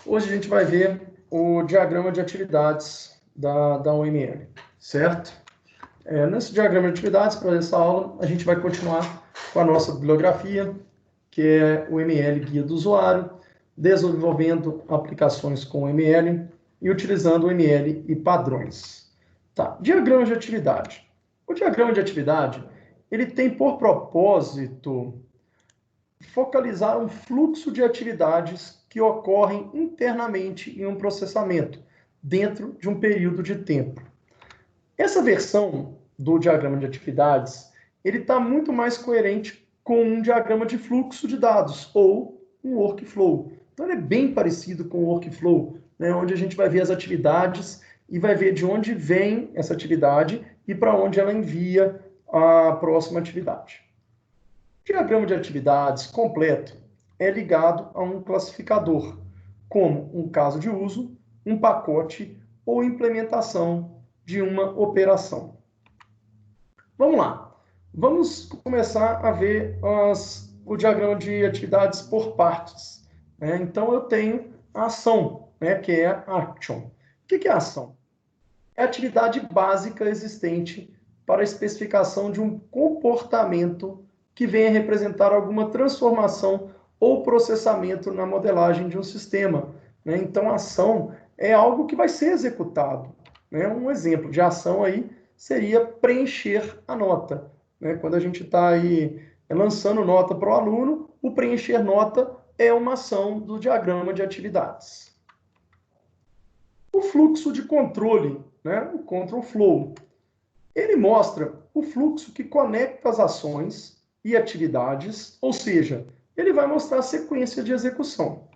Hoje a gente vai ver o diagrama de atividades da UML, certo? Nesse diagrama de atividades, para essa aula, a gente vai continuar com a nossa bibliografia, que é o ML Guia do Usuário, desenvolvendo aplicações com o ML e utilizando o ML e padrões. Tá, diagrama de atividade. O diagrama de atividade, ele tem por propósito focalizar um fluxo de atividades que ocorrem internamente em um processamento, dentro de um período de tempo. Essa versão do diagrama de atividades, ele está muito mais coerente com um diagrama de fluxo de dados, ou um workflow. Então, ele é bem parecido com o workflow, né, onde a gente vai ver as atividades e vai ver de onde vem essa atividade e para onde ela envia a próxima atividade. O diagrama de atividades completo é ligado a um classificador, como um caso de uso, um pacote ou implementação de uma operação. Vamos lá. Vamos começar a ver o diagrama de atividades por partes. Então, eu tenho a ação, que é a action. O que é a ação? É a atividade básica existente para a especificação de um comportamento que venha representar alguma transformação ou processamento na modelagem de um sistema. Então, a ação é algo que vai ser executado. Um exemplo de ação aí seria preencher a nota. Quando a gente está aí lançando nota para o aluno, o preencher nota é uma ação do diagrama de atividades. O fluxo de controle, o control flow, ele mostra o fluxo que conecta as ações e atividades, ou seja, ele vai mostrar a sequência de execução.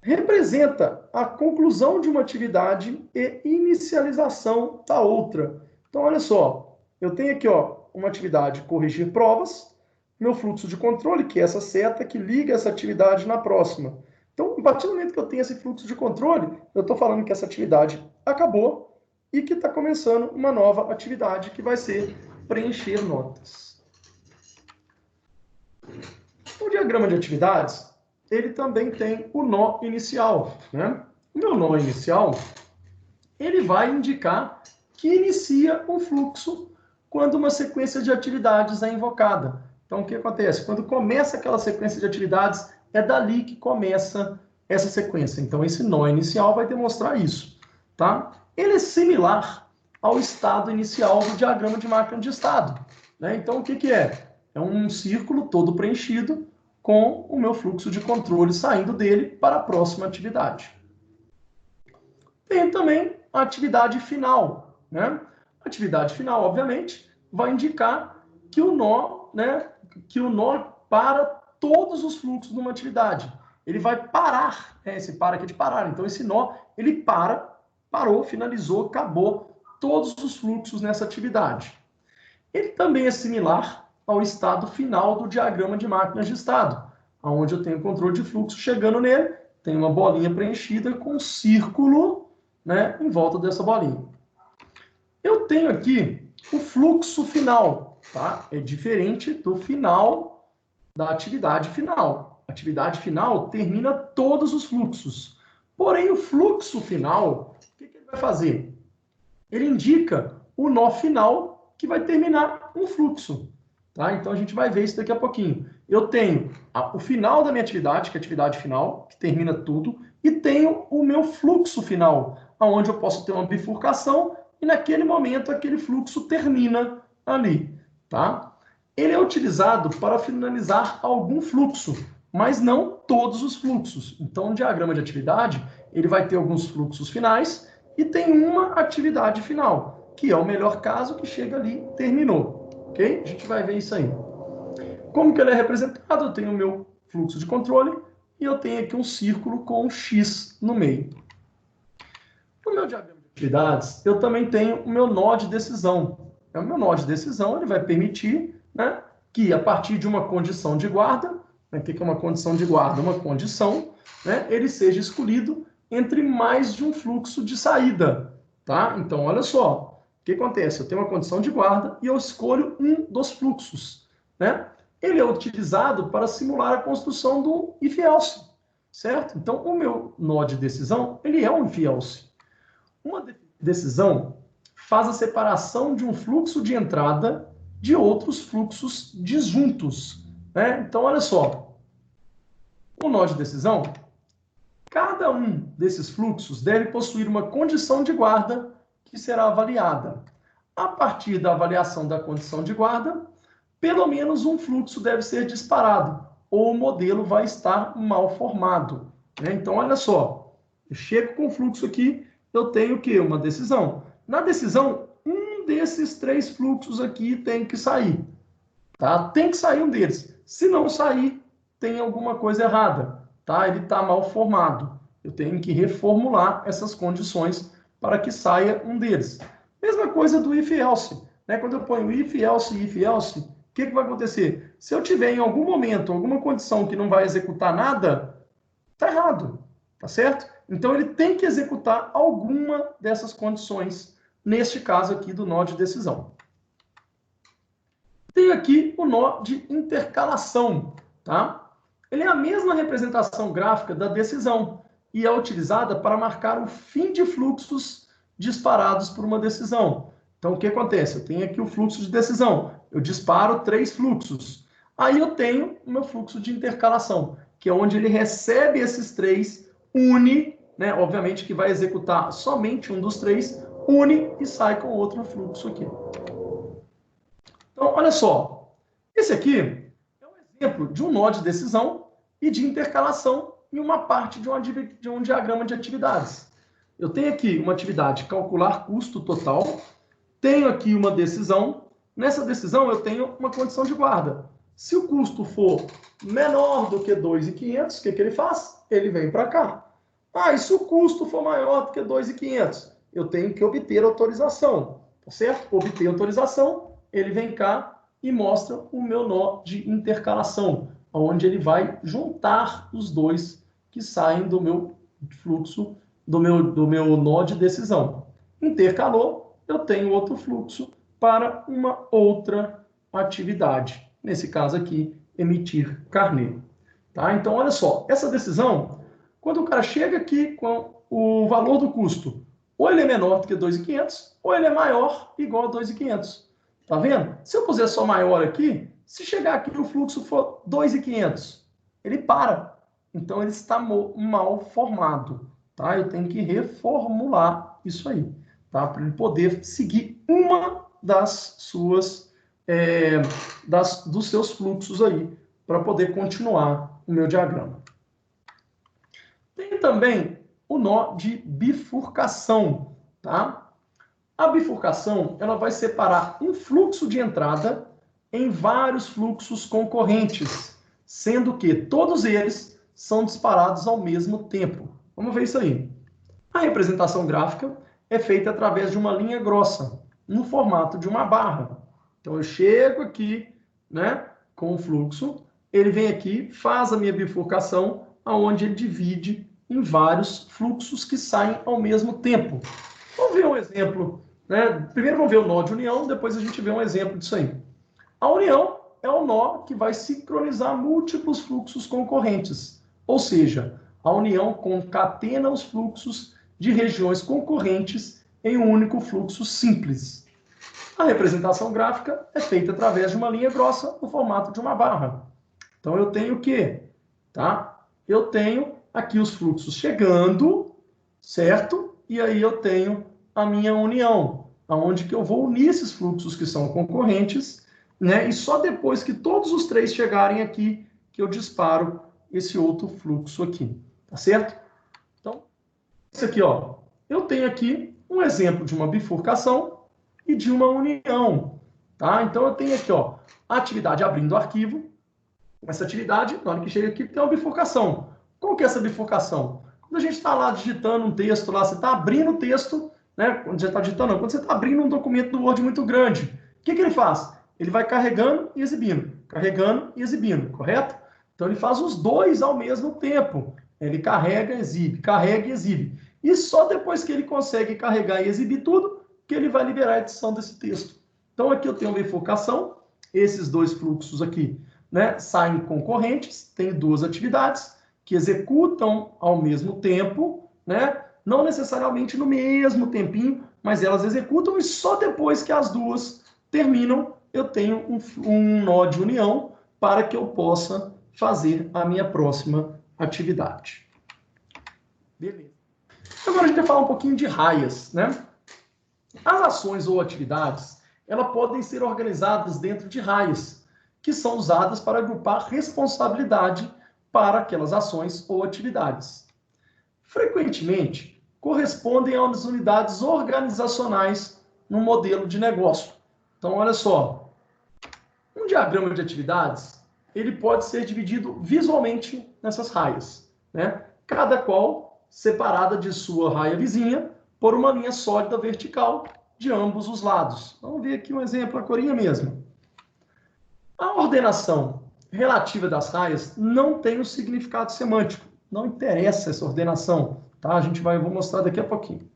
Representa a conclusão de uma atividade e inicialização da outra. Então, olha só, eu tenho aqui uma atividade corrigir provas, meu fluxo de controle, que é essa seta que liga essa atividade na próxima. Então, a partir do momento que eu tenho esse fluxo de controle, eu estou falando que essa atividade acabou e que está começando uma nova atividade que vai ser preencher notas. O diagrama de atividades, ele também tem o nó inicial. O meu nó inicial, ele vai indicar que inicia um fluxo quando uma sequência de atividades é invocada. Então, o que acontece? Quando começa aquela sequência de atividades, é dali que começa essa sequência. Então, esse nó inicial vai demonstrar isso. Tá? Ele é similar ao estado inicial do diagrama de máquina de estado. Então, o que é? É um círculo todo preenchido com o meu fluxo de controle saindo dele para a próxima atividade. Tem também a atividade final. A atividade final, obviamente, vai indicar que o nó para todos os fluxos de uma atividade. Ele vai parar, esse para aqui de parar. Então, esse nó, ele parou, finalizou, acabou todos os fluxos nessa atividade. Ele também é similar ao estado final do diagrama de máquinas de estado, onde eu tenho o controle de fluxo chegando nele, tem uma bolinha preenchida com um círculo em volta dessa bolinha. Eu tenho aqui o fluxo final, tá? É diferente do final da atividade final. A atividade final termina todos os fluxos. Porém, o fluxo final, o que ele vai fazer? Ele indica o nó final que vai terminar um fluxo. Tá? Então, a gente vai ver isso daqui a pouquinho. Eu tenho o final da minha atividade, que é a atividade final, que termina tudo, e tenho o meu fluxo final, onde eu posso ter uma bifurcação e, naquele momento, aquele fluxo termina ali. Tá? Ele é utilizado para finalizar algum fluxo, mas não todos os fluxos. Então, o diagrama de atividade, ele vai ter alguns fluxos finais e tem uma atividade final, que é o melhor caso, que chega ali e terminou. Ok? A gente vai ver isso aí. Como que ele é representado? Eu tenho o meu fluxo de controle e eu tenho aqui um círculo com um X no meio. No meu diagrama de atividades, eu também tenho o meu nó de decisão. O meu nó de decisão ele vai permitir que, a partir de uma condição de guarda, o que é uma condição de guarda? Uma condição, ele seja escolhido entre mais de um fluxo de saída. Tá? Então, olha só. O que acontece? Eu tenho uma condição de guarda e eu escolho um dos fluxos. Ele é utilizado para simular a construção do if-else. certo? Então, o meu nó de decisão, ele é um if-else. Uma decisão faz a separação de um fluxo de entrada de outros fluxos disjuntos, né? Então, olha só, o nó de decisão, cada um desses fluxos deve possuir uma condição de guarda que será avaliada. A partir da avaliação da condição de guarda, pelo menos um fluxo deve ser disparado, ou o modelo vai estar mal formado, né? Então, olha só, eu chego com o fluxo aqui, eu tenho o quê? Uma decisão. Na decisão, um desses 3 fluxos aqui tem que sair, tá? Tem que sair um deles. Se não sair, tem alguma coisa errada, tá? Ele está mal formado. Eu tenho que reformular essas condições para que saia um deles. Mesma coisa do if-else, né? Quando eu ponho if-else e if-else, o que vai acontecer? Se eu tiver em algum momento alguma condição que não vai executar nada, tá errado, tá certo? Então ele tem que executar alguma dessas condições, neste caso aqui do nó de decisão. Tenho aqui o nó de intercalação, tá? Ele é a mesma representação gráfica da decisão e é utilizada para marcar o fim de fluxos disparados por uma decisão. Então, o que acontece? Eu tenho aqui o fluxo de decisão, eu disparo 3 fluxos. Aí eu tenho o meu fluxo de intercalação, que é onde ele recebe esses 3, une, né? Obviamente que vai executar somente um dos 3, une e sai com outro fluxo aqui. Então, olha só, esse aqui é um exemplo de um nó de decisão e de intercalação em uma parte de um diagrama de atividades. Eu tenho aqui uma atividade calcular custo total, tenho aqui uma decisão, nessa decisão eu tenho uma condição de guarda. Se o custo for menor do que 2.500, o que ele faz? Ele vem para cá. Ah, e se o custo for maior do que 2.500? Eu tenho que obter autorização, tá certo? Obter autorização, ele vem cá e mostra o meu nó de intercalação, onde ele vai juntar os dois que saem do meu fluxo, do meu nó de decisão. Intercalou, eu tenho outro fluxo para uma outra atividade. Nesse caso aqui, emitir carnê. Tá? Então, olha só, essa decisão, quando o cara chega aqui com o valor do custo, ou ele é menor do que 2.500, ou ele é maior igual a 2.500. Tá vendo? Se eu puser só maior aqui, se chegar aqui e o fluxo for 2.500, ele para. Então, ele está mal formado. Tá? Eu tenho que reformular isso aí, tá? Para ele poder seguir uma das suas, dos seus fluxos aí, para poder continuar o meu diagrama. Tem também o nó de bifurcação, tá? A bifurcação, ela vai separar um fluxo de entrada em vários fluxos concorrentes, sendo que todos eles são disparados ao mesmo tempo. Vamos ver isso aí. A representação gráfica é feita através de uma linha grossa, no formato de uma barra. Então, eu chego aqui, né, com o fluxo, ele vem aqui, faz a minha bifurcação, onde ele divide em vários fluxos que saem ao mesmo tempo. Vamos ver um exemplo, né? Primeiro vamos ver o nó de união, depois a gente vê um exemplo disso aí. A união é o nó que vai sincronizar múltiplos fluxos concorrentes, ou seja, a união concatena os fluxos de regiões concorrentes em um único fluxo simples. A representação gráfica é feita através de uma linha grossa no formato de uma barra. Então, eu tenho o quê? Tá? Eu tenho aqui os fluxos chegando, certo? E aí eu tenho a minha união, aonde que eu vou unir esses fluxos que são concorrentes, né? E só depois que todos os 3 chegarem aqui, que eu disparo esse outro fluxo aqui, tá certo? Então, isso aqui, ó, eu tenho aqui um exemplo de uma bifurcação e de uma união, tá? Então, eu tenho aqui, ó, a atividade abrindo o arquivo. Essa atividade, na hora que chega aqui, tem uma bifurcação. Qual que é essa bifurcação? Quando a gente está lá digitando um texto lá, você está abrindo o texto, né? Quando você está digitando, não, quando você está abrindo um documento do Word muito grande, o que ele faz? Ele vai carregando e exibindo, correto? Então, ele faz os dois ao mesmo tempo. Ele carrega e exibe. E só depois que ele consegue carregar e exibir tudo, que ele vai liberar a edição desse texto. Então, aqui eu tenho uma bifurcação, esses dois fluxos aqui, né, saem concorrentes, tem 2 atividades, que executam ao mesmo tempo, né? Não necessariamente no mesmo tempinho, mas elas executam e só depois que as duas terminam, eu tenho um nó de união para que eu possa fazer a minha próxima atividade. Beleza. Agora a gente vai falar um pouquinho de raias, né? As ações ou atividades, elas podem ser organizadas dentro de raias, que são usadas para agrupar responsabilidade para aquelas ações ou atividades. Frequentemente, correspondem às unidades organizacionais no modelo de negócio. Então, olha só, um diagrama de atividades, ele pode ser dividido visualmente nessas raias, né? Cada qual separada de sua raia vizinha por uma linha sólida vertical de ambos os lados. Vamos ver aqui um exemplo, a corinha mesmo. A ordenação relativa das raias não tem um significado semântico. Não interessa essa ordenação, tá? Eu vou mostrar daqui a pouquinho.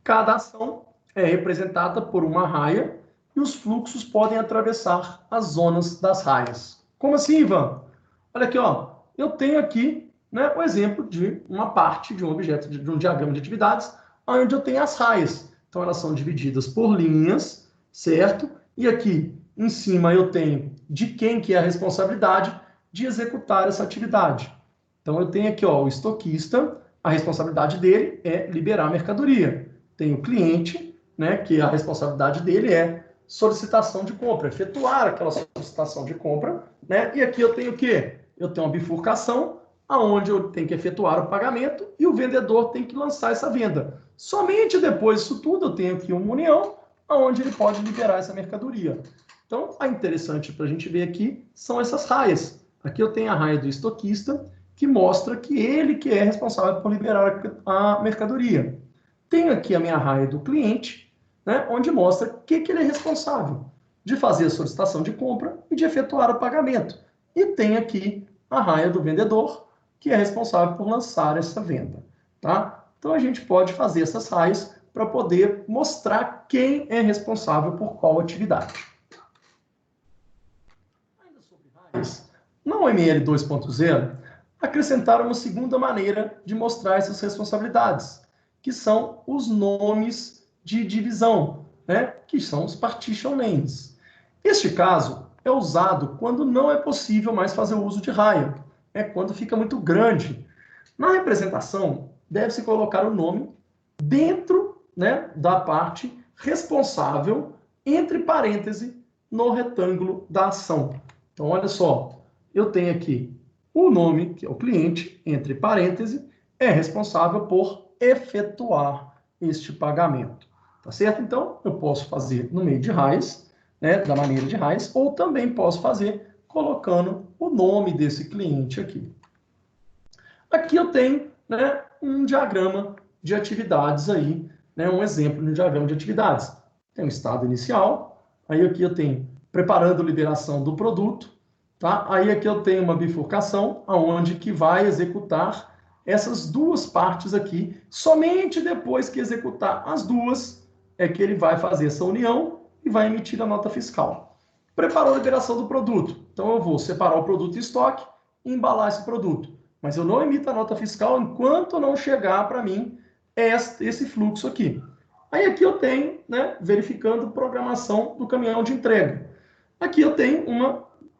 Cada ação é representada por uma raia e os fluxos podem atravessar as zonas das raias. Como assim, Ivan? Olha aqui, ó. Eu tenho aqui, né, o exemplo de uma parte de um objeto, de um diagrama de atividades, onde eu tenho as raias. Então, elas são divididas por linhas, certo? E aqui, em cima, eu tenho de quem que é a responsabilidade de executar essa atividade. Então, eu tenho aqui, ó, o estoquista, a responsabilidade dele é liberar a mercadoria. Tem o cliente, né, que a responsabilidade dele é solicitação de compra, efetuar aquela solicitação de compra, né? E aqui eu tenho o quê? Eu tenho uma bifurcação, aonde eu tenho que efetuar o pagamento e o vendedor tem que lançar essa venda. Somente depois disso tudo eu tenho aqui uma união, aonde ele pode liberar essa mercadoria. Então, a interessante para a gente ver aqui são essas raias. Aqui eu tenho a raia do estoquista, que mostra que ele que é responsável por liberar a mercadoria. Tenho aqui a minha raia do cliente, né, onde mostra que ele é responsável de fazer a solicitação de compra e de efetuar o pagamento. E tem aqui a raia do vendedor, que é responsável por lançar essa venda. Tá? Então, a gente pode fazer essas raias para poder mostrar quem é responsável por qual atividade. Ainda sobre raias, na OML 2.0, acrescentaram uma segunda maneira de mostrar essas responsabilidades, que são os nomes de divisão, né? Que são os partition names. Este caso é usado quando não é possível mais fazer o uso de raia, quando fica muito grande. Na representação, deve-se colocar o nome dentro, né, da parte responsável, entre parênteses, no retângulo da ação. Então, olha só, eu tenho aqui o nome, que é o cliente, entre parênteses, é responsável por efetuar este pagamento. Tá certo? Então, eu posso fazer no meio de raias, né, da maneira de raias, ou também posso fazer colocando o nome desse cliente aqui. Aqui eu tenho, né, um diagrama de atividades aí, né, um exemplo de um diagrama de atividades. Tem um estado inicial, aí aqui eu tenho preparando a liberação do produto, tá? Aí aqui eu tenho uma bifurcação, aonde que vai executar essas duas partes aqui. Somente depois que executar as duas, é que ele vai fazer essa união e vai emitir a nota fiscal. Preparou a liberação do produto. Então, eu vou separar o produto em estoque e embalar esse produto. Mas eu não emito a nota fiscal enquanto não chegar para mim esse fluxo aqui. Aí aqui eu tenho, né, verificando programação do caminhão de entrega. Aqui eu tenho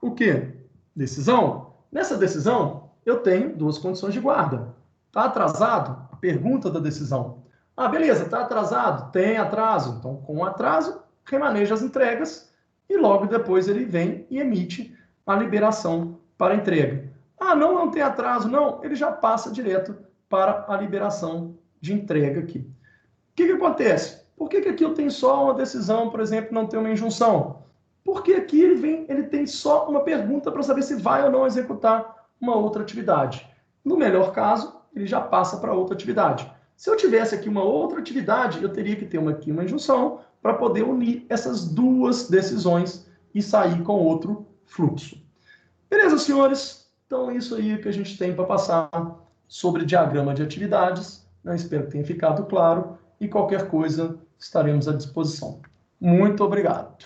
o quê? Decisão. Nessa decisão, eu tenho duas condições de guarda. Está atrasado? A pergunta da decisão. Ah, beleza, está atrasado? Tem atraso. Então, com o atraso, remaneja as entregas e logo depois ele vem e emite a liberação para entrega. Ah, não tem atraso, não. Ele já passa direto para a liberação de entrega aqui. O que acontece? Por que aqui eu tenho só uma decisão, por exemplo, não tem uma injunção? Porque aqui ele tem só uma pergunta para saber se vai ou não executar uma outra atividade. No melhor caso, ele já passa para outra atividade. Se eu tivesse aqui uma outra atividade, eu teria que ter aqui uma injunção para poder unir essas duas decisões e sair com outro fluxo. Beleza, senhores? Então, isso aí que a gente tem para passar sobre diagrama de atividades. Eu espero que tenha ficado claro e qualquer coisa estaremos à disposição. Muito obrigado.